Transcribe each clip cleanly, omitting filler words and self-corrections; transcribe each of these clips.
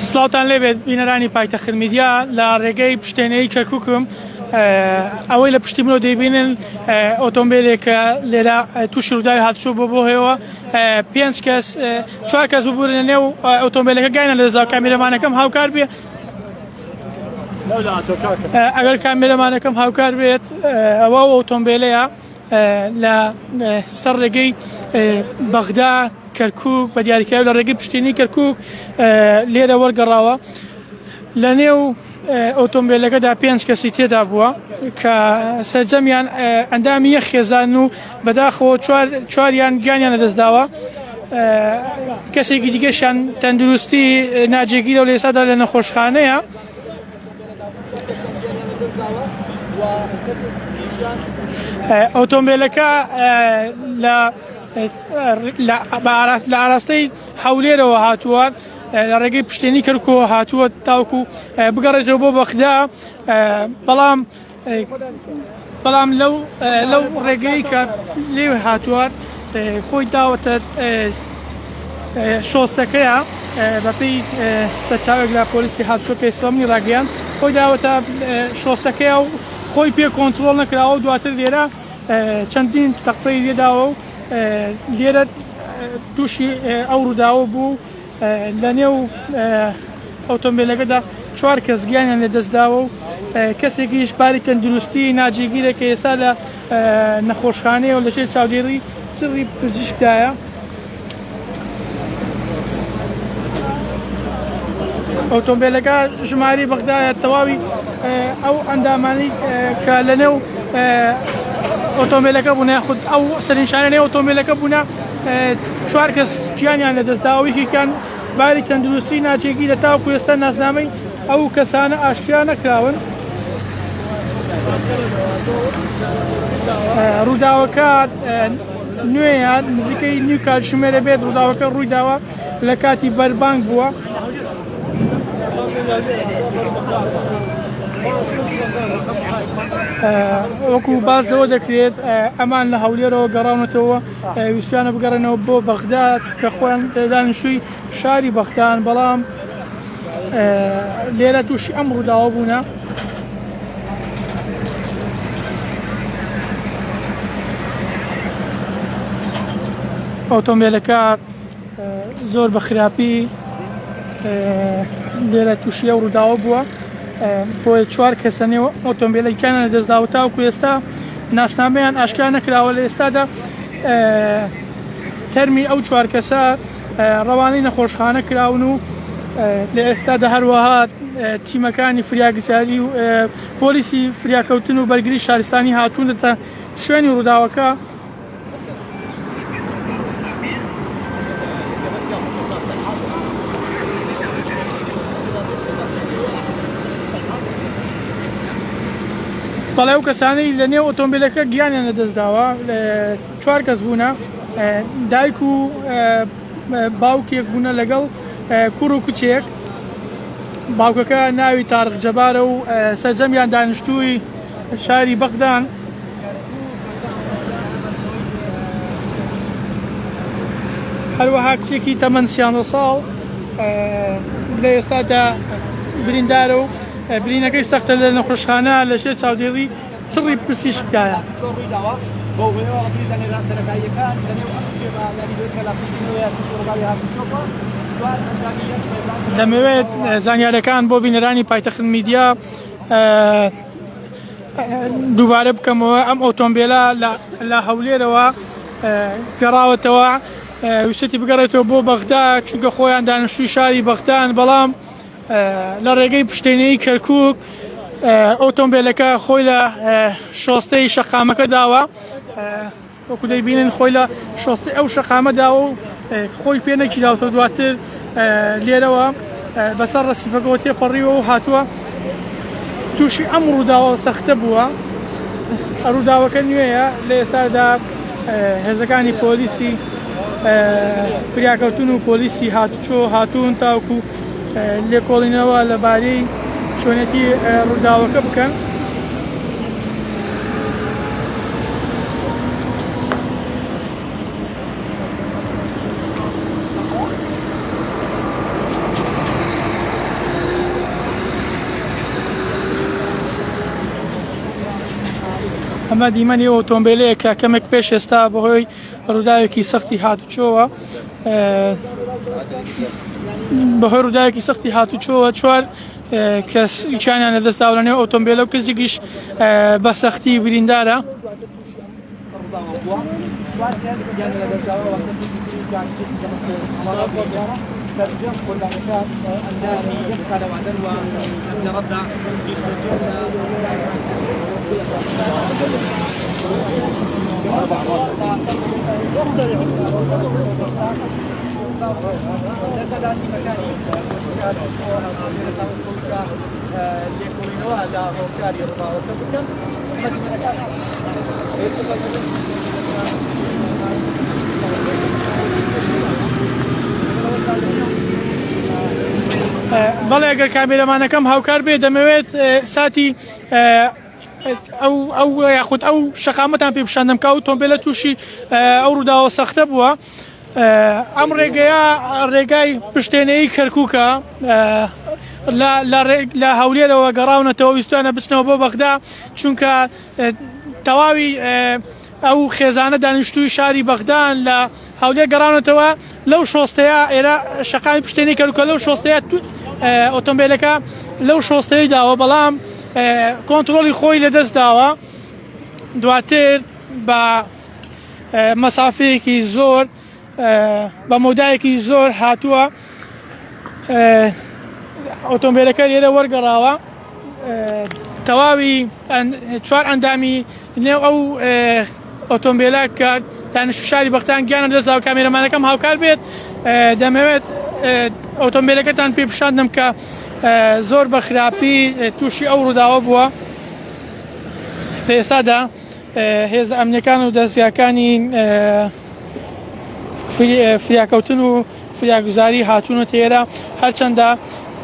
سڵاوتان لێبێت بینەرانی پایتەخت میدیا لە ڕێگەی پشتێنەی کەرکووکم ئەوەی لە پشتی منەوە دەیبینن ئۆتۆمبیلێکە لێرە تووشی ڕووداوی هاتووە بۆ هێوە 5 کەس 4 کەس ببوورنە نێو ئۆتۆمبیلەکە گاینە لە دەزا کامێرەمانەکەم هاوکار بێ ئەگەر کامێرەمانەکەم هاوکار بێت ئەوە ئۆتۆمبیلەیە لە سەر ڕێگەی بەغدا کەرکووک بە دیاریکراوی لە ڕێگەی پشتینی کەرکووک لێرە وەرگەڕاوە لە نێو ئۆتۆمبیلەکەدا 5 کەسی تێدا بووە کە سەرجەمیان ئەندامی یەک خێزان و بەداخەوە چواریان گیانیان لەدەستداوە کەسێکی دیگەشیان تەندروستی ناجێگیرە و لە ئێستادا لە نەخۆشخانەیە ئۆتۆمبیلەکە لە ئاراستەی هەولێرەوە هاتووە لە ڕێگەی پشتێنی کەرکووە هاتووە تاوکو بگەڕێتەوە بۆ بەغدا بەڵام لەو ڕێگەی کە لێو هاتووە خۆی داوەتە شۆستەکەیە بەپێی سەرچاوێک لە پۆلیسی هاتووە پێسڵەمنی ڕاگەیان خۆی داوەتە شۆستەکەیە و خۆی پێ کۆنتڕۆڵ نەکراوە و دواتر لێرە چەندین تەقپەی لێداوە و لێرە تووشی ئەو ڕووداوە بوو لە نێو ئۆتۆمبیلەکەدا 4 کەس گیانیان لەدەستداوە و کەسێکیش پاری تەندروستی ناجێگیرە کە ئێستا لە نەخۆشخانەیە و لە ژێر چاودێری سڕی پزیشکدایە ئۆتۆمبیلەکە ژماری بەغدایە تەواوی ئەو ئەندامانی کە لە نێو ئۆتۆمبیلەکە بوون یاخود ئەو سەرنشانەی ئۆتۆمبیلەکە بوونە 4 کەس گیانیان لەدەستداوەیەکیان باری تەندروستی ناجێگیرە تاوەکو ئێستا ناسنامەی ئەو کەسانە ئاشکرا نەکراون ڕووداوەکە نوێیان نزیکەی نیو کاتژمێرە بێت ڕووداوەکە ڕووی داوە لە کاتی بەربانگ بووە وەکو باس لەوە دەکرێت ئەمان لە هەولێرەوە گەڕاونەتەوە ویستیانە بگەڕێنەوە بۆ بەغدا چونکە خۆیان دانیشتووی شاری بەغدان بەڵام لێرە تووشی ئەم ڕووداوە بوونە ئۆتۆمبیلەکە زۆر بە خراپی لێرە تووشی ئەو ڕووداوە بووە بۆیە 4 کەسە نێو ئۆتۆمبیلەکانە لەدەستداوە تاوەکو ئێستا ناسنامەیان ئاشکرا نەکراوە لە ئێستادا تەرمی ئەو 4 کەسە ڕەوانەی نەخۆشخانە کراون و لە ئێستادا هەروەها تیمەکانی فریاگزاری و پۆلیسی فریاکەوتن و بەرگری شارستانی هاتوونەتە شوێنی ڕووداوەکە بەڵێ ئەو کەسانەی لە نێو ئۆتۆمبیلەکە گیانیان لەدەستداوە 4 کەس بوونە دایک و باوکێک بوونە لەگەڵ کوڕ و کچێک باوکەکە ناوی تارق جەبارە و سەرجەمیان دانیشتووی شاری بەغدان هەروەها کچێکی تەمەن 30 ساڵ لە ئێستادا بریندارە و برینەکەی سەختە لە نەخۆشخانە لە ژێر چاودێری چڕی پزیشکدایە دەمەوێت زانیاریەکان بۆ بینەرانی پایتەخت میدیا دووبارە بکەمەوە ئەم ئۆتۆمبیلە لە هەولێرەوە گەڕاوەتەوە ویستی بگەڕێتەوە بۆ بەغدا چونکە خۆیان دانیشتووی شاری بەغدان بەڵام لە ڕێگەی پشتێنەی کەرکووک ئۆتۆمبیلەکە خۆی لە شۆستەی شەقامەکە داوە وەکو دەیبینن خۆی لە شۆستەی ئەو شەقامە داوە و خۆی پێ نەگیراوتە دواتر لێرەوە بەسەر ڕەسیفەکەەوە تێپەڕیوە و هاتووە تووشی ئەم ڕووداوە سەختە بووە ڕووداوەکە نوێیە لە ئێستادا هێزەکانی پۆلیسی فریاکەوتن و پۆلیسی هاتوون تاوکو لێکۆڵینەوە لەبارەی چۆنێتی ڕووداوەکە بکەن ئەمە دیمەنی ئۆتۆمبیلەیەکە کەمێک پێش ئێستا بەهۆی ڕووداوێکی سەختی هاتوچۆوە چوار کەس چیانیان لەدەستدا لە نێو ئۆتۆمبیلە و کەسێکیش بە سەختی بریندارە. بەڵێ ئەگەر کامێرەمانەکەم هاوکار بێ دەمەوێت ساتی ئەو یاخود ئەو شەقامەتان پێ پیشاندەم کە ئۆتۆمبیلە تووشی ئەو ڕووداوە سەختە بووە. ئەم ڕێگەیە ڕێگای پشتێنەی کەرکووکە لە هەولێرەوە گەڕاونەتەوە ویستوانە بچنەوە بۆ بەغدا چونکە تەواوی ئەو خێزانە دانیشتووی شاری بەغدان لە هەولێر گەڕاونەتەوە لەو شۆستەیە ئێرە شەقامی پشتێنەی کەرکووکە لەو شۆستەیە ئۆتۆمبیلەکە لەو شۆستەی داوە بەڵام کۆنتترۆلی خۆی لەدەست داوە دواتر بە مەسافەیەکی زۆر بە مۆدایەکی زۆر هاتووە ئۆتۆمبیلەکە لێرە وەرگەڕاوە تەواوی چوار ئەندامی نێو ئەو ئۆتۆمبیلە کە دانیشتوی شاری بەغدان گیانە دەست داوە. کامێرەمانەکەم هاوکار بێت دەمەوێت ئۆتۆمبیلەکەتان پێ پیشاندەم کە زۆر بە خراپی تووشی ئەو ڕووداوە بووە. لە ئێستادا هێز ئەمنیەکان و دەستگاکانی فریاکەوتن و فریاگوزاری هاتوونە تێرە هەرچەندە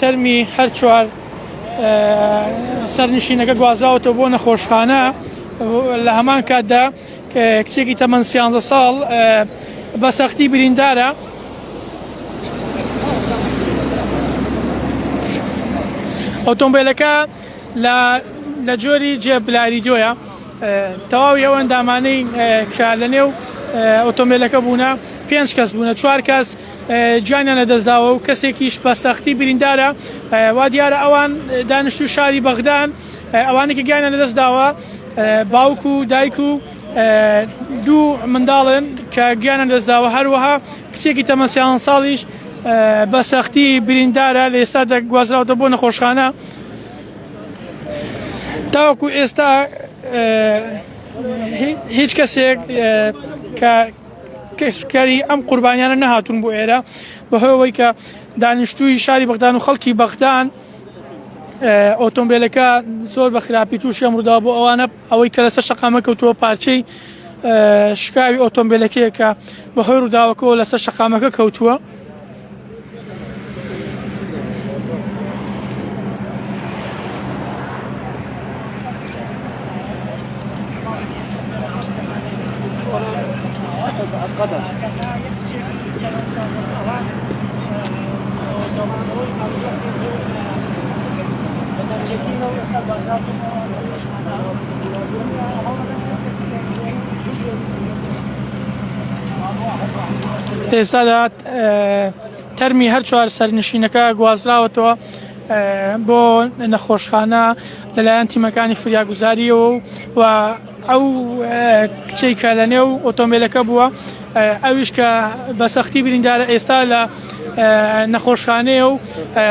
تەرمی هەر چوار سەرنشینەکە گوازراوەتەوە بۆ نەخۆشخانە. لە هەمان کاتدا کچێکی تەمەن 13 ساڵ بە سەختی بریندارە. ئۆتۆمبیلەکە لە جۆری جێبلاریدۆیە تەواوی ئەو ئەندامانەی کە لە نێو ئۆتۆمبیلەکە بوونە 5 کەس بوونە 4 کەس گیانیان لەدەستداوە و کەسێکیش بە سەختی بریندارە. وا دیارە ئەوان دانیشتوی شاری بەغدان ئەوانێکی گیانیان لەدەستداوە باوک و دایک و دوو منداڵن کە گیانیان لەدەستداوە هەروەها کچێکی تەمەن 13 ساڵیش بە سەختی بریندارە لە ئێستا دەگوازراوەتە بۆ نەخۆشخانە. تاوەکو ئێستا هیچ کەسێک کە کەسکاری ئەم قوربانیانە نەهاتوون بۆ ئێرە بەهۆی کە دانیشتووی شاری بەغدان و خەڵکی بەغدان ئۆتۆمبیلەکە زۆر بە خراپی تووشی ئەم ڕووداوە بۆ ئەوانە ئەوەی کە لەسەر شەقامە کەوتووە پارچەی شکاوی ئۆتۆمبیلەکەیە کە بەهۆی ڕووداوەکەەوە لەسەر شەقامەکە کەوتووە. ئێستادا تەرمی هەر چوار سەرنشینەکە گوازراوەتەوە بۆ نەخۆشخانە لەلایەن تیمەکانی فریاگوزاریەوە و ئەو کچەی کە لە نێو ئۆتۆمبیلەکە بووە ئەویش کە بە سەختی بریندارە ئێستا لە نەخۆشخانەیە و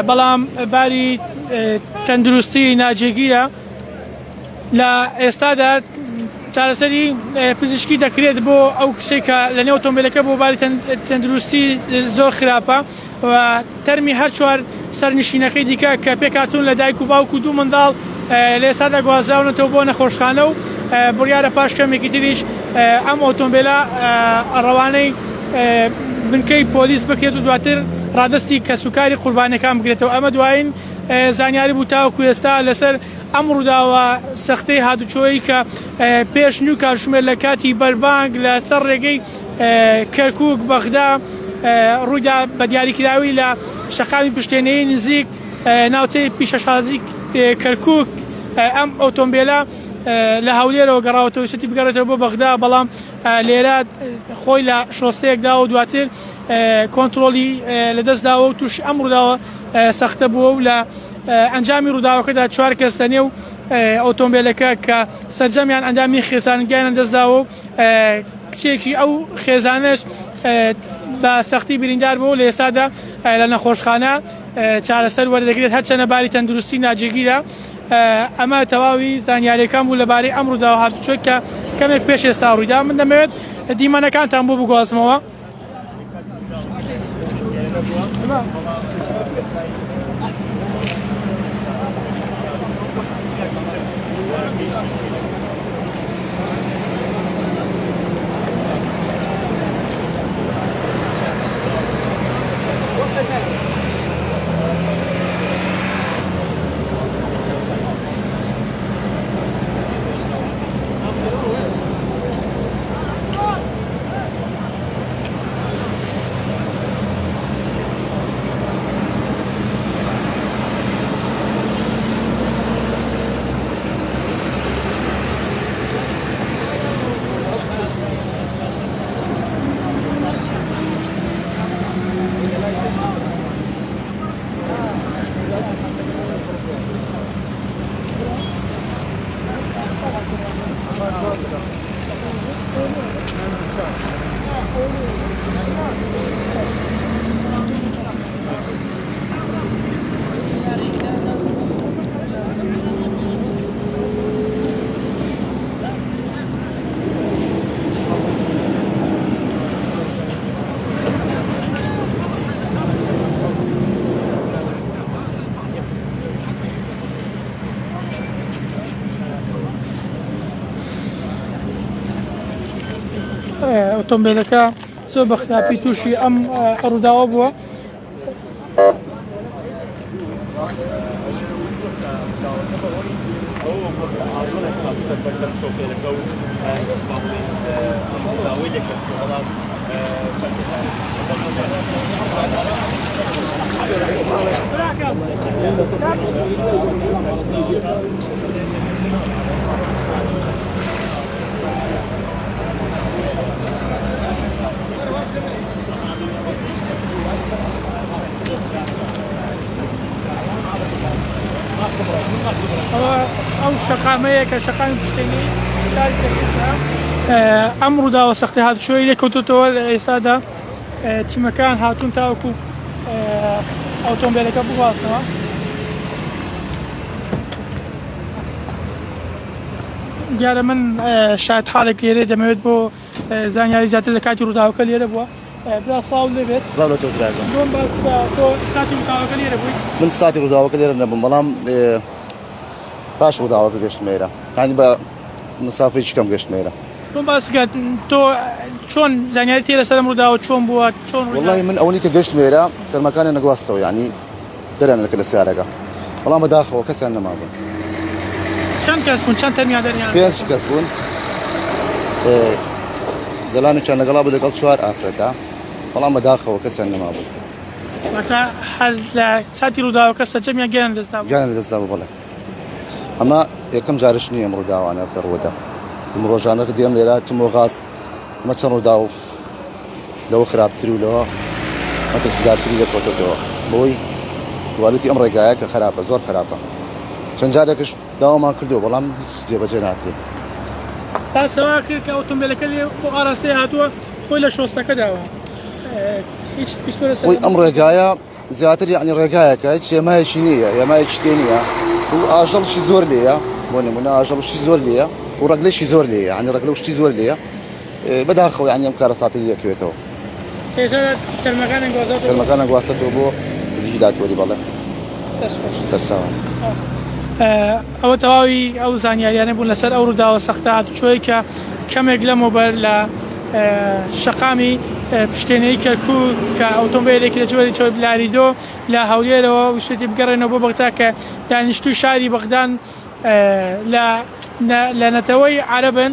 بەڵام باری تەندروستی ناجێگیرە. لە ئێستادا چارەسەری پزیشکی دەکرێت بۆ ئەو کچێک کە لە نێو ئۆتۆمبیلەکە بۆ باری تەندروستی زۆر خراپە و تەرمی هەر چوار سەرنشینەکەی دیکە کە پێکاتون لە دایک و باوک و دوو منداڵ لە ئێستادا گوازراونەتەوە بۆ نەخۆشخانە و بڕیارە پاش کەمێکی تریش ئەم ئۆتۆمبیلە ڕەوانەی بنکەی پۆلیس بکرێت و دواتر ڕادستی کەسوکاری قوربانەکان بگرێتەوە. ئەمە دوایین زانیاری بوو تاوەکو ئێستا لەسەر ئەم ڕووداوە سەختەی هاتوچۆیی کە پێش نوو کاتژمێر لە کاتی بەربانگ لەسەر ڕێگەی کەرکووک بەغدا ڕوویدا بە دیاریکراوی لە شەقامی پشتێنەی نزیک ناوچەی پیشەشازی کەرکووک. ئەم ئۆتۆمبیلە لە هەولێرەوە گەڕاوەتەوە وشتی بگەڕێتەوە بۆ بەغدا بەڵام لێرە خۆی لە شۆستەیەکدا و دواتر کۆنتترۆلی لەدەستداوە و توش ئەم ڕووداوە سەختە بووە و لە ئەنجامی ڕووداوەکەدا 4 کەس لە نێو ئۆتۆمبیلەکە کە سەرجەمیان ئەندامی خێزانگیانە دەستداوە و کچێکی ئەو خێزانش بە سەختی بریندار بوو لە ئێستادا لە نەخۆشخانە چارەسەر وەردەگرێت هەرچەنە باری تەندروستی ناجێگیرە. ئەمە تەواوی زانیاریەکان بوو لەبارەی ئەم ڕووداوە هاتوچۆ کە کەمێک پێش ئێستا ڕوویدا. من دەمەوێت دیمەنەکانتان بۆ بگوازمەوە. ئۆتۆمبیلەکە زۆر بە خراپی تووشی ئەم ڕووداوە بووە. ئەو شەقامەیە کە شەقامی پشتێنی ئەم ڕووداوە سەختی هاتوچۆی لێکەوتوتەوە لە ئێستادا تیمەکان هاتوون تاوەکو ئۆتۆمبیلەکە بوازنەوە. دیارە من شاید حاڵێک لێرە دەمەوێت بۆ زانیاری زیاتر لە کاتی ڕووداوەکە لێرە بووە. برا سڵاو لێبێت. سڵاو لە تۆ برادەر. تۆ ساتی ڕووداوەکە لێرە بوویت؟ من ساتی ڕووداوەکە لێرە نەبووم بەڵام پاش ڕووداوەکە گەشتم ئێرە. یعنی بە مسافەیەکی کەم گەشتم ئێرە. تۆم باس بکات تۆ چۆن زانیاری تێ لەسەر ئەم ڕووداوە چۆن بووە چۆن؟ وەڵڵاهی من ئەوەی کە گەشتم ئێرە تەرمەکانیان نەگواستەوە یعنی دەرێنەکە لە سیارەکە بەڵام بەداخەوە کەسیان نەمابوون. چەند کەس بوون چەند تەرمیان دەرمیان؟ 5 کەس بوون. زەلامیان لەگەڵا بوو لەگەڵ 4 ئافرەتە بەڵام بەداخەوە کەسیان نەمابوون. واتە هەر لە ساتی ڕووداوەکە سەرجەمیان گیان لەدەستدا بوو؟ گیان لەدەستدا بوو بەڵێ. ئەمە یەکەم جارش نییە ئەم ڕووداوانە بەڕووەدا. ئەم ڕۆژانە دێم لێرە تمۆ غاز ئەمە چەند ڕوودا و لەوە خراپتر و لەوە مەترسیدارتری دەکەوتەوە بۆی واڵەتی ئەم ڕێگایە کە خراپە زۆر خراپە. چەند جارێکش داوامان کردو بەڵام جێبەجێ ناکرێت. باسەوا کرد کە ئۆتۆمبیلەکە لێ بۆ ئاراستەی هاتووە خۆی لە شۆستەکە داوە. خۆی ئەم ڕێگایە زیاتر یعنی ڕێگایەکە هیچ هێمایەکی نییە هێمایەکی تێ نییە و ئاژەڵشی زۆر لێیە بۆ نمونە ئاژەڵشی زۆر لێیە و ڕەگلەشی زۆر لێیە یعنی ڕەگلە و شتی زۆر لێیە بەداخەوە یعنی ئەم کارە ساتری دەکەوێتەوە. تەرمەکانە گواستەوە بۆ زیی دادوەری بەڵێ سەرچاوە. ئەوە تەواوی ئەو زانیاریانە بوون لەسەر ئەو ڕووداوە سەختە هاتوچۆی کە کەمێک لەمەوبەر لە شەقامی پشتێنەی کەرکووک کە ئۆتۆمبیلێکی لە جوێری چۆی بلاریدۆ لە هەولێرەوە وشتی بگەڕێنەوە بۆ بەغدا کە دانیشتووی شاری بەغدان لە نەتەوەی عەرەبن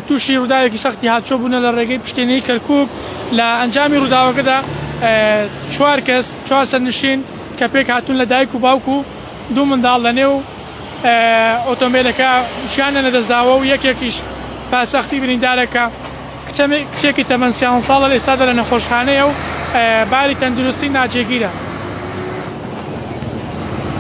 تووشی ڕووداوێکی سەختی هاتوچۆ بوونە لە ڕێگەی پشتێنەی کەرکووک. لە ئەنجامی ڕووداوەکەدا 4 کەس 4 سەرنشین کە پێک هاتوون لە دایک و باوک و 2 منداڵ لە نێو ئۆتۆمبیلەکە ژیانە لەدەستداوە و یەکێکیش پاسەختی بریندارەکە کچێکی تەمەەن 30 ساڵە لە ئێستادا لە نەخۆشخانەیە و باری تەندروستی ناجێگیرە.